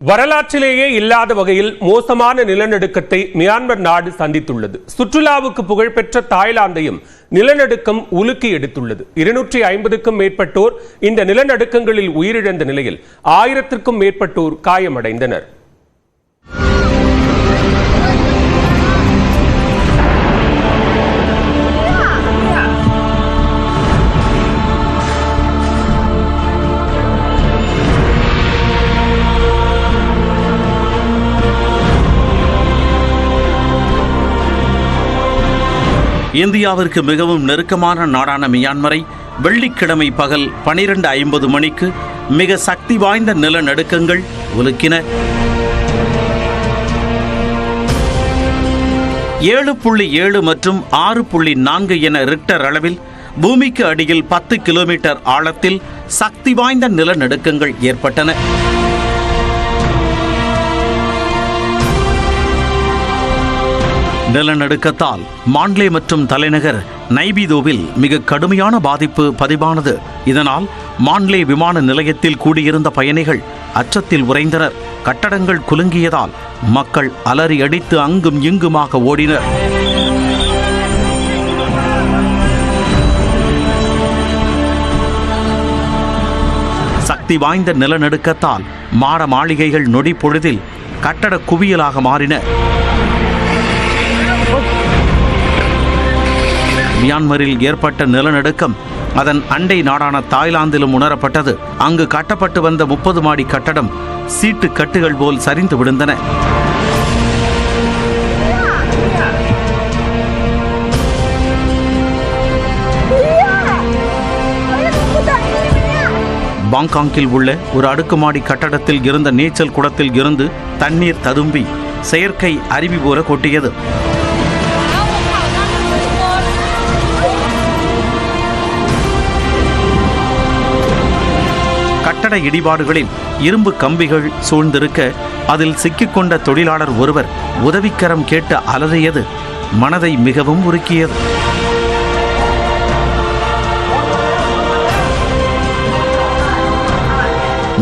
வரலாற்றிலேயே இல்லாத வகையில் மோசமான நிலநடுக்கத்தை மியான்மர் நாடு சந்தித்துள்ளது. சுற்றுலாவுக்கு புகழ்பெற்ற தாய்லாந்தையும் நிலநடுக்கம் உலுக்கி எடுத்துள்ளது. 250க்கும் மேற்பட்டோர் இந்த நிலநடுக்கங்களில் உயிரிழந்த நிலையில் 1000க்கும் மேற்பட்டோர் காயமடைந்தனர். இந்தியாவிற்கு மிகவும் நெருக்கமான நாடான மியான்மரை வெள்ளிக்கிழமை பகல் 12:50 மணிக்கு மிக சக்தி வாய்ந்த நிலநடுக்கங்கள் உலுக்கின. 7.7 மற்றும் 6.4 என ரிக்டர் அளவில் பூமிக்கு அடியில் 10 கிலோமீட்டர் ஆழத்தில் சக்தி வாய்ந்த நிலநடுக்கங்கள் ஏற்பட்டன. நிலநடுக்கத்தால் மாண்ட்லே மற்றும் தலைநகர் நைபிதோவில் மிக கடுமையான பாதிப்பு பதிவானது. இதனால் மாண்ட்லே விமான நிலையத்தில் கூடியிருந்த பயணிகள் அச்சத்தில் உறைந்தனர். கட்டடங்கள் குலுங்கியதால் மக்கள் அலறி அடித்து அங்கும் இங்குமாக ஓடினர். சக்தி வாய்ந்த நிலநடுக்கத்தால் மாட மாளிகைகள் நொடி பொழுதில் கட்டட குவியலாக மாறின. மியான்மரில் ஏற்பட்ட நிலநடுக்கம் அதன் அண்டை நாடான தாய்லாந்திலும் உணரப்பட்டது. அங்கு கட்டப்பட்டு வந்த 30 மாடி கட்டடம் சீட்டு கட்டுகள் போல் சரிந்து விழுந்தன. பாங்காங்கில் உள்ள ஒரு அடுக்குமாடி கட்டடத்தில் இருந்த நீச்சல் குளத்தில் இருந்து தண்ணீர் ததும்பி செயற்கை அருவி போல கொட்டியது. கட்டட இடிபாடுகளில் இரும்பு கம்பிகள் சூழ்ந்திருக்க அதில் சிக்கிக்கொண்ட தொழிலாளர் ஒருவர் உதவிக்கரம் கேட்டு அலறியது மனதை மிகவும் உருக்கியது.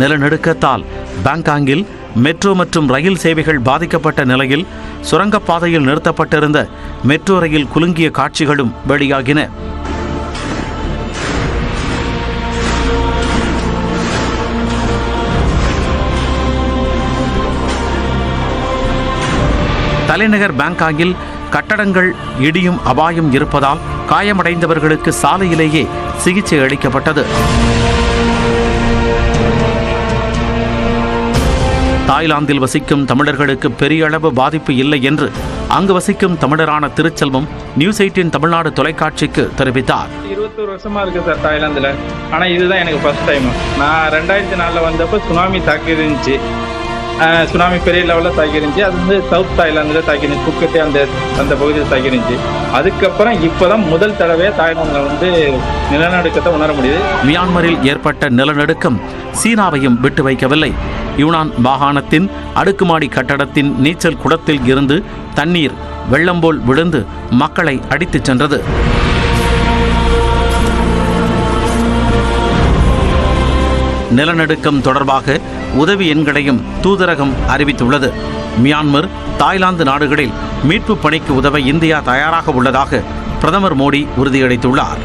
நிலநடுக்கத்தால் பாங்காங்கில் மெட்ரோ மற்றும் ரயில் சேவைகள் பாதிக்கப்பட்ட நிலையில் சுரங்கப்பாதையில் நிறுத்தப்பட்டிருந்த மெட்ரோ ரயில் குலுங்கிய காட்சிகளும் வெளியாகின. தலைநகர் பாங்காங்கில் கட்டடங்கள் இடியும் அபாயம் இருப்பதால் காயமடைந்தவர்களுக்கு சாலையிலேயே சிகிச்சை அளிக்கப்பட்டது. தாய்லாந்தில் வசிக்கும் தமிழர்களுக்கு பெரிய அளவு பாதிப்பு இல்லை என்று அங்கு வசிக்கும் தமிழரான திருச்செல்வம் நியூஸ் 18 தமிழ்நாடு தொலைக்காட்சிக்கு தெரிவித்தார். 21 வருஷமா இருக்கு சார் தாய்லாந்துல. ஆனா இதுதான் எனக்கு ஃபர்ஸ்ட் டைம். நான் 2004 வந்தப்போ சுனாமி தாக்கி இருந்துச்சு. சுனாமி பெரிய லெவலில் தாக்கிருந்துச்சு. அது வந்து சவுத் தாய்லாந்தில் தாக்கிருந்துச்சு. புக்கத்தே அந்த பகுதியில் தாக்கிருந்துச்சு. அதுக்கப்புறம் இப்போதான் முதல் தடவை தாய்லாந்தில் வந்து நிலநடுக்கத்தை உணர முடியுது. மியான்மரில் ஏற்பட்ட நிலநடுக்கம் சீனாவையும் விட்டு வைக்கவில்லை. யூனான் மாகாணத்தின் அடுக்குமாடி கட்டடத்தின் நீச்சல் குளத்தில் இருந்து தண்ணீர் வெள்ளம் போல் விழுந்து மக்களை அடித்துச் சென்றது. நிலநடுக்கம் தொடர்பாக உதவி எண்களையும் தூதரகம் அறிவித்துள்ளது. மியான்மர், தாய்லாந்து நாடுகளில் மீட்பு பணிக்கு உதவ இந்தியா தயாராக உள்ளதாக பிரதமர் மோடி உறுதியளித்துள்ளார்.